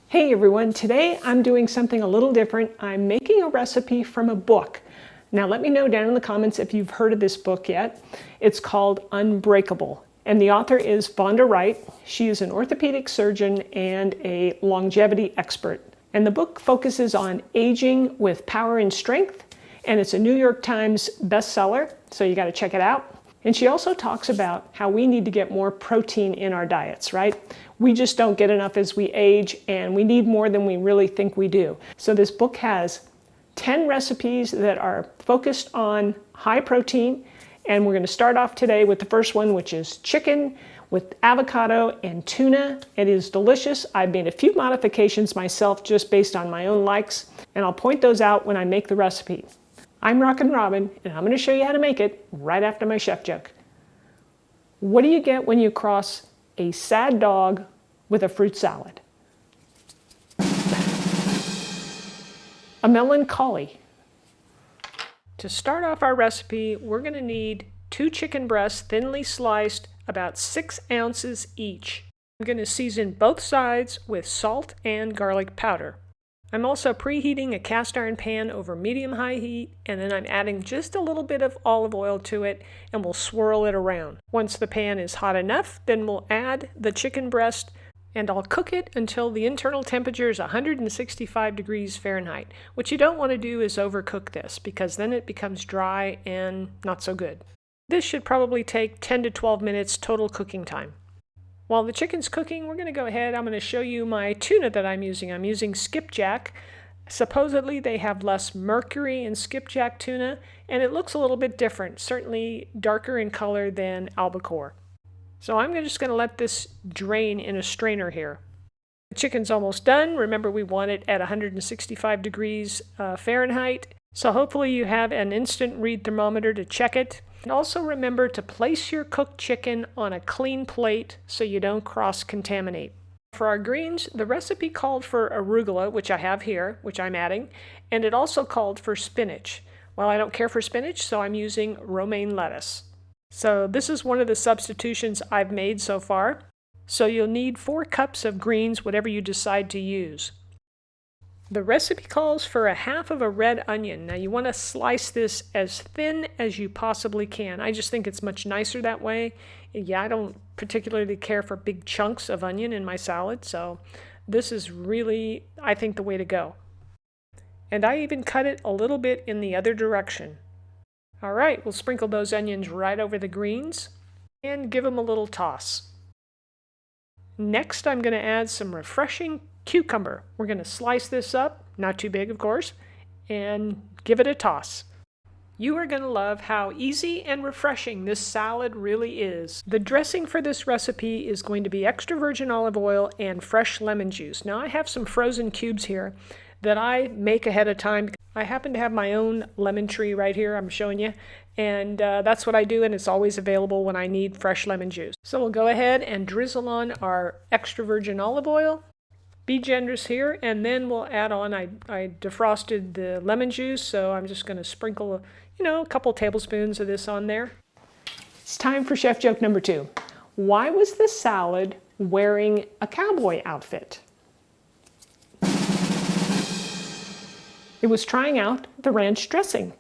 Hey everyone, today I'm doing something a little different. I'm making a recipe from a book. Now let me know down in the comments if you've heard of this book yet. It's called Unbreakable, and the author is Vonda Wright. She is an orthopedic surgeon and a longevity expert. And the book focuses on aging with power and strength, and it's a New York Times bestseller, so you got to check it out. And she also talks about how we need to get more protein in our diets, right? We just don't get enough as we age, and we need more than we really think we do. So this book has 10 recipes that are focused on high protein, and we're going to start off today with the first one, which is chicken with avocado and tuna. It is delicious. I've made a few modifications myself just based on my own likes, and I'll point those out when I make the recipe. I'm Rockin' Robin, and I'm going to show you how to make it right after my chef joke. What do you get when you cross a sad dog with a fruit salad? A melancholy. To start off our recipe, we're going to need 2 chicken breasts thinly sliced, about 6 ounces each. I'm going to season both sides with salt and garlic powder. I'm also preheating a cast iron pan over medium-high heat, and then I'm adding just a little bit of olive oil to it, and we'll swirl it around. Once the pan is hot enough, then we'll add the chicken breast, and I'll cook it until the internal temperature is 165 degrees Fahrenheit. What you don't want to do is overcook this, because then it becomes dry and not so good. This should probably take 10 to 12 minutes total cooking time. While the chicken's cooking, we're going to go ahead. I'm going to show you my tuna that I'm using. I'm using skipjack. Supposedly they have less mercury in skipjack tuna, and it looks a little bit different, certainly darker in color than albacore. So I'm just going to let this drain in a strainer here. The chicken's almost done. Remember, we want it at 165 degrees Fahrenheit. So hopefully you have an instant read thermometer to check it. And also remember to place your cooked chicken on a clean plate so you don't cross-contaminate. For our greens, the recipe called for arugula, which I have here, which I'm adding, and it also called for spinach. Well, I don't care for spinach, so I'm using romaine lettuce. So this is one of the substitutions I've made so far. So you'll need 4 cups of greens, whatever you decide to use. The recipe calls for a half of a red onion. Now you want to slice this as thin as you possibly can. I just think it's much nicer that way. Yeah, I don't particularly care for big chunks of onion in my salad, so this is really, I think, the way to go. And I even cut it a little bit in the other direction. All right, we'll sprinkle those onions right over the greens and give them a little toss. Next, I'm going to add some refreshing cucumber. We're going to slice this up, not too big of course, and give it a toss. You are going to love how easy and refreshing this salad really is. The dressing for this recipe is going to be extra virgin olive oil and fresh lemon juice. Now I have some frozen cubes here that I make ahead of time. I happen to have my own lemon tree right here I'm showing you, and that's what I do, and it's always available when I need fresh lemon juice. So we'll go ahead and drizzle on our extra virgin olive oil. Be generous here, and then we'll add on, I defrosted the lemon juice, so I'm just going to sprinkle, a couple tablespoons of this on there. It's time for chef joke number 2. Why was the salad wearing a cowboy outfit? It was trying out the ranch dressing.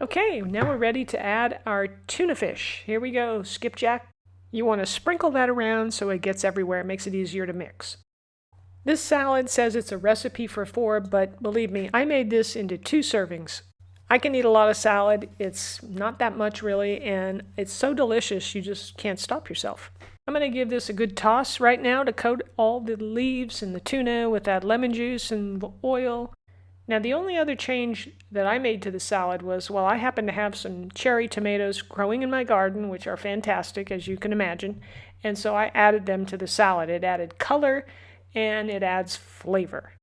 Okay, now we're ready to add our tuna fish. Here we go, skipjack. You want to sprinkle that around so it gets everywhere. It makes it easier to mix. This salad says it's a recipe for 4, but believe me, I made this into 2 servings. I can eat a lot of salad. It's not that much really, and it's so delicious you just can't stop yourself. I'm going to give this a good toss right now to coat all the leaves and the tuna with that lemon juice and the oil. Now the only other change that I made to the salad was, well, I happen to have some cherry tomatoes growing in my garden, which are fantastic, as you can imagine, and so I added them to the salad. It added color and it adds flavor.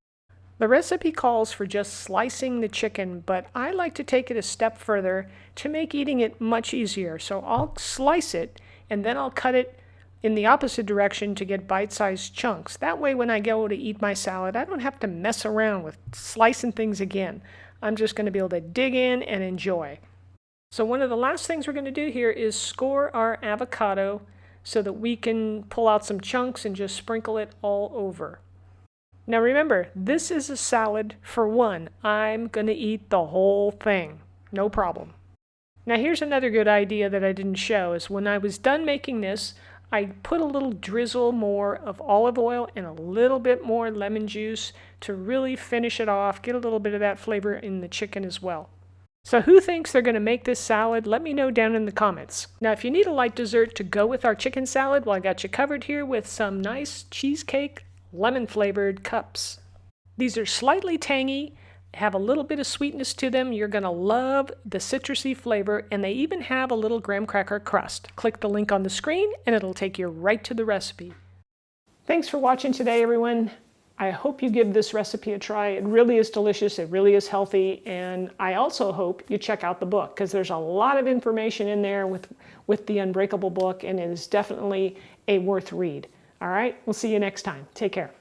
The recipe calls for just slicing the chicken, but I like to take it a step further to make eating it much easier. So I'll slice it and then I'll cut it in the opposite direction to get bite-sized chunks. That way when I go to eat my salad, I don't have to mess around with slicing things again. I'm just going to be able to dig in and enjoy. So one of the last things we're going to do here is score our avocado so that we can pull out some chunks and just sprinkle it all over. Now remember, this is a salad for one. I'm going to eat the whole thing. No problem. Now here's another good idea that I didn't show is when I was done making this, I put a little drizzle more of olive oil and a little bit more lemon juice to really finish it off, get a little bit of that flavor in the chicken as well. So who thinks they're going to make this salad? Let me know down in the comments. Now if you need a light dessert to go with our chicken salad, well, I got you covered here with some nice cheesecake lemon flavored cups. These are slightly tangy, have a little bit of sweetness to them. You're going to love the citrusy flavor, and they even have a little graham cracker crust. Click the link on the screen and it'll take you right to the recipe. Thanks for watching today, everyone. I hope you give this recipe a try. It really is delicious, it really is healthy, and I also hope you check out the book because there's a lot of information in there with the Unbreakable book, and it is definitely a worth read. All right, we'll see you next time. Take care.